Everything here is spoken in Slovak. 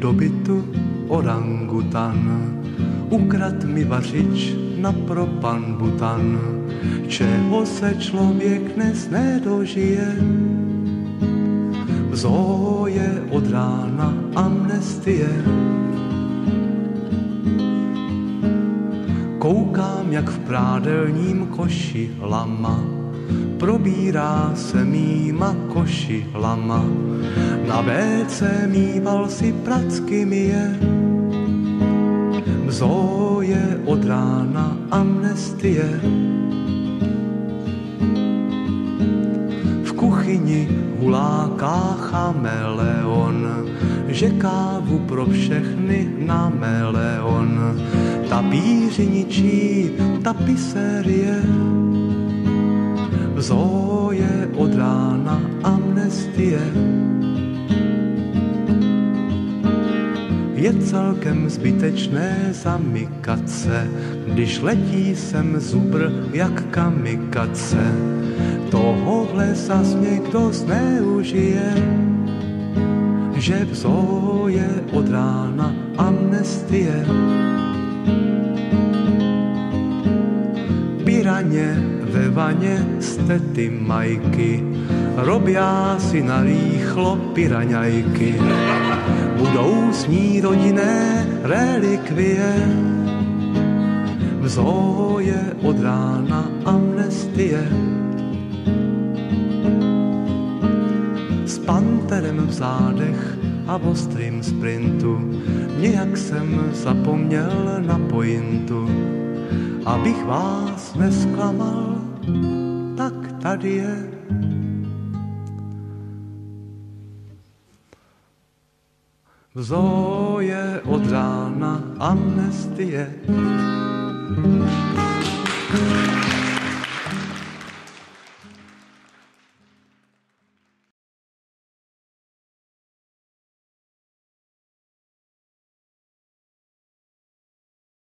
do bytu orangutan, ukrad mi vařič na propan butan, čeho se člověk dnes nedožije. V zoo je od rána amnestie. Koukám, jak v prádelním koši lama probírá se mýma košilama. Na WC mýval si pracky myje. V zoo je od rána amnestie. V kuchyni huláká chameleon, že kávu pro všechny na meleon. Tapíři ničí tapisérie. V zoo je od rána amnestie. Je celkem zbytečné zamykat se, když letí sem zubr jak kamikace. Tohohle zas někdo zneužije, že v zoo je od rána amnestie. Piraně ve vaně stety majky, robia si narýchlo piraňajky. Budou s ní rodinné relikvie. V zoo je od rána amnestie. S panterem v zádech a v ostrým sprintu nějak jsem zapomněl na pointu. Abych vás nesklamal, tak tady je. V zoo je od rána amnestie.